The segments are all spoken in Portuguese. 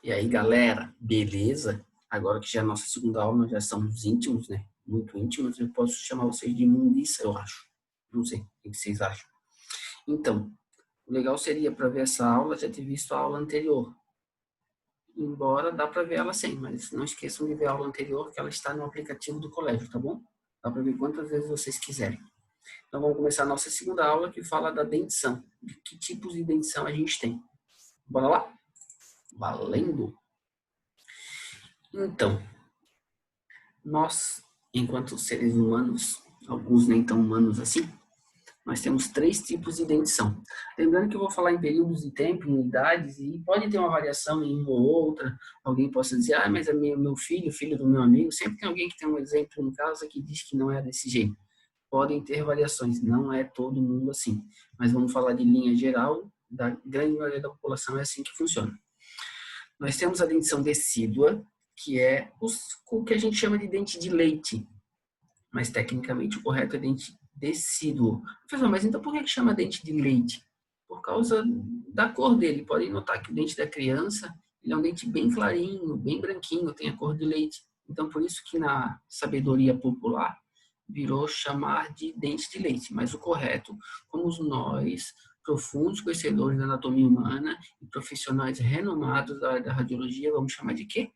E aí, galera, beleza? Agora que já é a nossa segunda aula, nós já somos íntimos, né? Muito íntimos, eu posso chamar vocês de imundiça, eu acho. Não sei, o que vocês acham? Então, o legal seria para ver essa aula já ter visto a aula anterior. Embora dá para ver ela sem, mas não esqueçam de ver a aula anterior, que ela está no aplicativo do colégio, tá bom? Dá para ver quantas vezes vocês quiserem. Então, vamos começar a nossa segunda aula, que fala da dentição. De que tipos de dentição a gente tem. Bora lá? Valendo! Então, nós, enquanto seres humanos, alguns nem tão humanos assim, nós temos 3 tipos de dentição. Lembrando que eu vou falar em períodos de tempo, em idades, e pode ter uma variação em uma ou outra. Alguém possa dizer, mas é meu filho, filho do meu amigo. Sempre tem alguém que tem um exemplo em casa que diz que não é desse jeito. Podem ter variações, não é todo mundo assim. Mas vamos falar de linha geral, da grande maioria da população é assim que funciona. Nós temos a dentição decídua, que é o que a gente chama de dente de leite. Mas tecnicamente o correto é dente decíduo. Professor, mas então por que chama dente de leite? Por causa da cor dele. Podem notar que o dente da criança ele é um dente bem clarinho, bem branquinho, tem a cor de leite. Então por isso que na sabedoria popular virou chamar de dente de leite. Mas o correto, como nós, profundos conhecedores da anatomia humana e profissionais renomados da área da radiologia, vamos chamar de quê?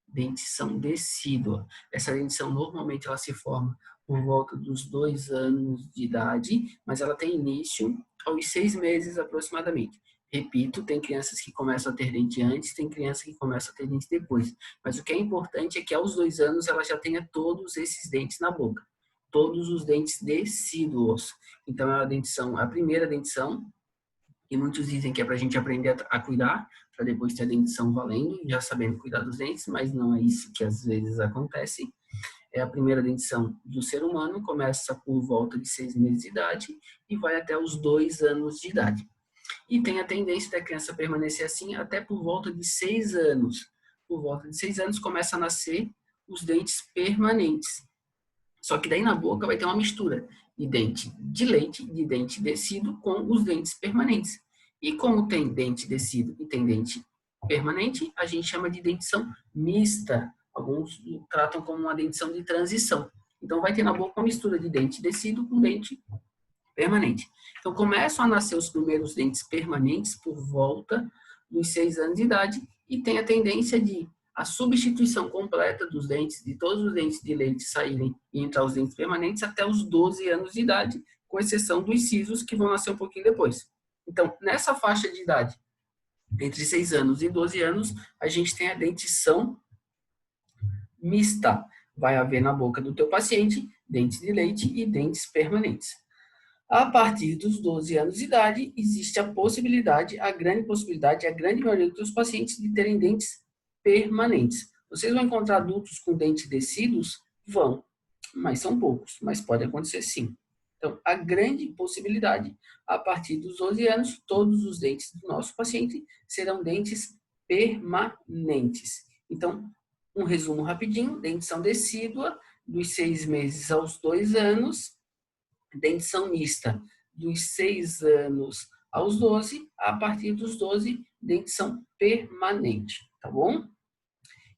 Dentição decídua. Essa dentição normalmente ela se forma por volta dos 2 anos de idade, mas ela tem início aos 6 meses aproximadamente. Repito, tem crianças que começam a ter dente antes, tem crianças que começam a ter dente depois. Mas o que é importante é que aos 2 anos ela já tenha todos esses dentes na boca. Todos os dentes decíduos. Então, é a dentição, a primeira dentição, e muitos dizem que é para a gente aprender a cuidar, para depois ter a dentição valendo, já sabendo cuidar dos dentes, mas não é isso que às vezes acontece. É a primeira dentição do ser humano, começa por volta de 6 meses de idade e vai até os 2 anos de idade. E tem a tendência da criança permanecer assim até por volta de 6 anos. Por volta de 6 anos começa a nascer os dentes permanentes. Só que daí na boca vai ter uma mistura de dente de leite, de dente descido com os dentes permanentes. E como tem dente descido e tem dente permanente, a gente chama de dentição mista. Alguns tratam como uma dentição de transição. Então vai ter na boca uma mistura de dente descido com dente permanente. Então começam a nascer os primeiros dentes permanentes por volta dos 6 anos de idade e tem a tendência de a substituição completa dos dentes, de todos os dentes de leite saírem e entrar os dentes permanentes até os 12 anos de idade, com exceção dos sisos que vão nascer um pouquinho depois. Então, nessa faixa de idade, entre 6 anos e 12 anos, a gente tem a dentição mista. Vai haver na boca do teu paciente dentes de leite e dentes permanentes. A partir dos 12 anos de idade, existe a possibilidade, a grande possibilidade, a grande maioria dos pacientes de terem dentes permanentes. Vocês vão encontrar adultos com dentes descidos? Vão, mas são poucos, mas pode acontecer sim. Então, a grande possibilidade, a partir dos 12 anos, todos os dentes do nosso paciente serão dentes permanentes. Então, um resumo rapidinho, dentição decídua, dos 6 meses aos 2 anos, dentição mista, dos 6 anos aos 12, a partir dos 12, dentição permanente, tá bom?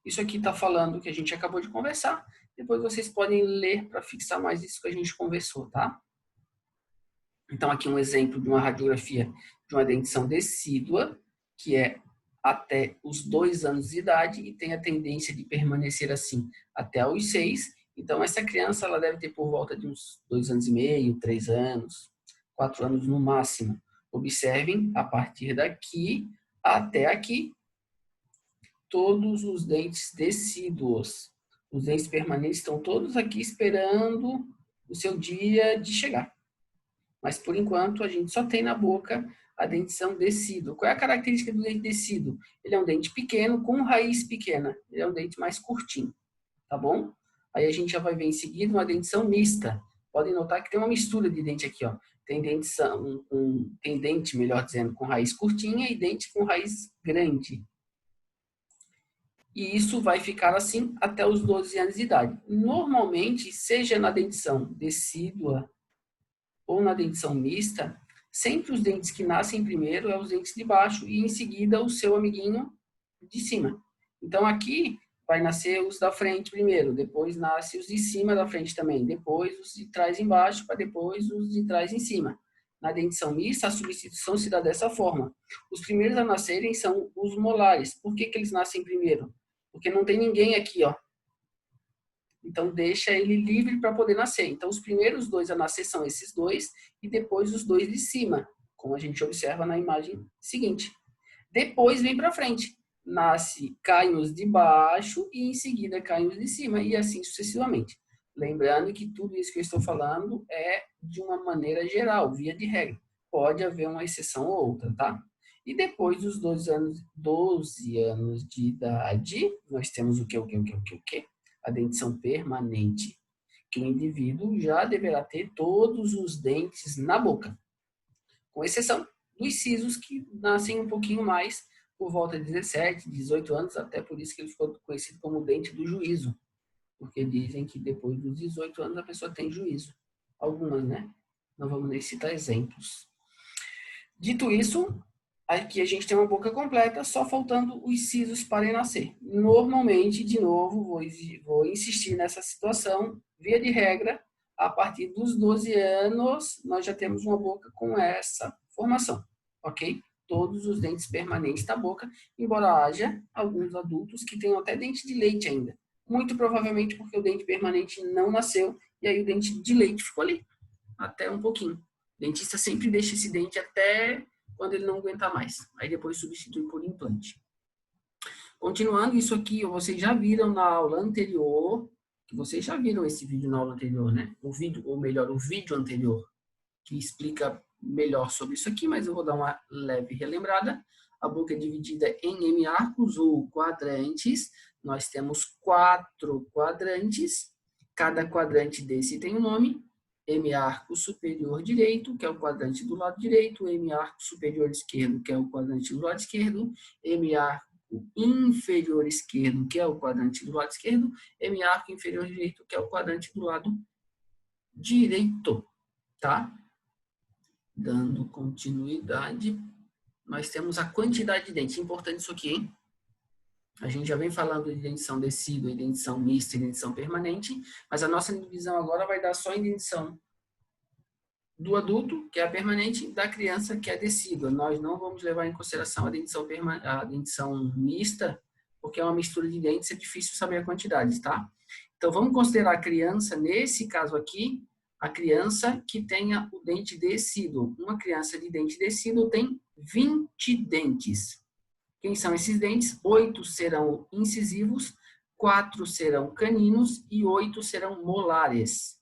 Isso aqui está falando o que a gente acabou de conversar. Depois vocês podem ler para fixar mais isso que a gente conversou, tá? Então, aqui um exemplo de uma radiografia de uma dentição decídua, que é até os 2 anos de idade e tem a tendência de permanecer assim até os 6. Então, essa criança ela deve ter por volta de uns 2 anos e meio, 3 anos, 4 anos no máximo. Observem, a partir daqui até aqui, todos os dentes decíduos. Os dentes permanentes estão todos aqui esperando o seu dia de chegar. Mas, por enquanto, a gente só tem na boca a dentição decídua. Qual é a característica do dente decíduo? Ele é um dente pequeno com raiz pequena. Ele é um dente mais curtinho, tá bom? Aí a gente já vai ver em seguida uma dentição mista. Podem notar que tem uma mistura de dente aqui, ó. Tem dentição, tem dente, melhor dizendo, com raiz curtinha e dente com raiz grande. E isso vai ficar assim até os 12 anos de idade. Normalmente, seja na dentição decídua ou na dentição mista, sempre os dentes que nascem primeiro é os dentes de baixo e em seguida o seu amiguinho de cima. Então, aqui vai nascer os da frente primeiro, depois nasce os de cima da frente também, depois os de trás embaixo, para depois os de trás em cima. Na dentição mista, a substituição se dá dessa forma. Os primeiros a nascerem são os molares. Por que eles nascem primeiro? Porque não tem ninguém aqui, ó. Então, deixa ele livre para poder nascer. Então, os primeiros dois a nascer são esses dois e depois os dois de cima, como a gente observa na imagem seguinte. Depois vem para frente. Nasce, caem os de baixo e em seguida caem os de cima e assim sucessivamente. Lembrando que tudo isso que eu estou falando é de uma maneira geral, via de regra. Pode haver uma exceção ou outra, tá? E depois dos 12 anos de idade, nós temos o quê? A dentição permanente, que o indivíduo já deverá ter todos os dentes na boca, com exceção dos sisos que nascem um pouquinho mais por volta de 17, 18 anos, até por isso que ele ficou conhecido como dente do juízo, porque dizem que depois dos 18 anos a pessoa tem juízo. Algumas, né? Não vamos nem citar exemplos. Dito isso, aqui a gente tem uma boca completa, só faltando os sisos para nascer. Normalmente, de novo, vou insistir nessa situação, via de regra, a partir dos 12 anos, nós já temos uma boca com essa formação, ok? Todos os dentes permanentes da boca, embora haja alguns adultos que tenham até dente de leite ainda. Muito provavelmente porque o dente permanente não nasceu e aí o dente de leite ficou ali, até um pouquinho. O dentista sempre deixa esse dente até quando ele não aguentar mais. Aí depois substitui por implante. Continuando, isso aqui vocês já viram na aula anterior, que vocês já viram esse vídeo na aula anterior, né? O vídeo, ou melhor, o vídeo anterior, que explica melhor sobre isso aqui, mas eu vou dar uma leve relembrada. A boca é dividida em hemiarcos ou quadrantes. Nós temos 4 quadrantes. Cada quadrante desse tem um nome. Hemiarco superior direito, que é o quadrante do lado direito, hemiarco superior esquerdo, que é o quadrante do lado esquerdo, hemiarco inferior esquerdo, que é o quadrante do lado esquerdo, hemiarco inferior direito, que é o quadrante do lado direito, tá? Dando continuidade, nós temos a quantidade de dentes. Importante isso aqui, hein? A gente já vem falando de dentição decídua, dentição mista e dentição permanente, mas a nossa divisão agora vai dar só em dentição do adulto, que é a permanente, da criança, que é a decídua. Nós não vamos levar em consideração a dentição mista, porque é uma mistura de dentes, é difícil saber a quantidade, tá? Então, vamos considerar a criança, nesse caso aqui, a criança que tenha o dente decíduo. Uma criança de dente decíduo tem 20 dentes. Quem são esses dentes? 8 serão incisivos, 4 serão caninos e 8 serão molares.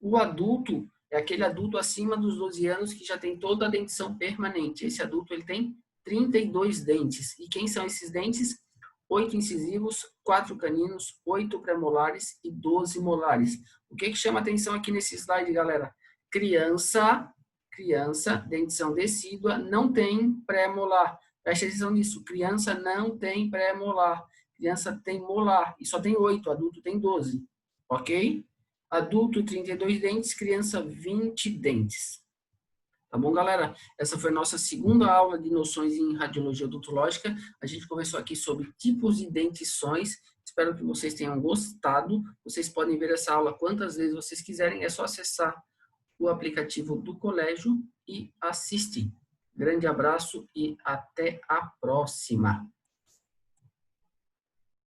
O adulto é aquele adulto acima dos 12 anos que já tem toda a dentição permanente. Esse adulto ele tem 32 dentes. E quem são esses dentes? 8 incisivos, 4 caninos, 8 pré-molares e 12 molares. O que chama atenção aqui nesse slide, galera? Criança, dentição decídua, não tem pré-molar. Preste atenção nisso. Criança não tem pré-molar. Criança tem molar. E só tem 8. Adulto tem 12. Ok? Adulto, 32 dentes. Criança, 20 dentes. Tá bom, galera? Essa foi a nossa segunda aula de noções em radiologia odontológica. A gente conversou aqui sobre tipos de dentições. Espero que vocês tenham gostado. Vocês podem ver essa aula quantas vezes vocês quiserem. É só acessar o aplicativo do colégio e assistir. Grande abraço e até a próxima.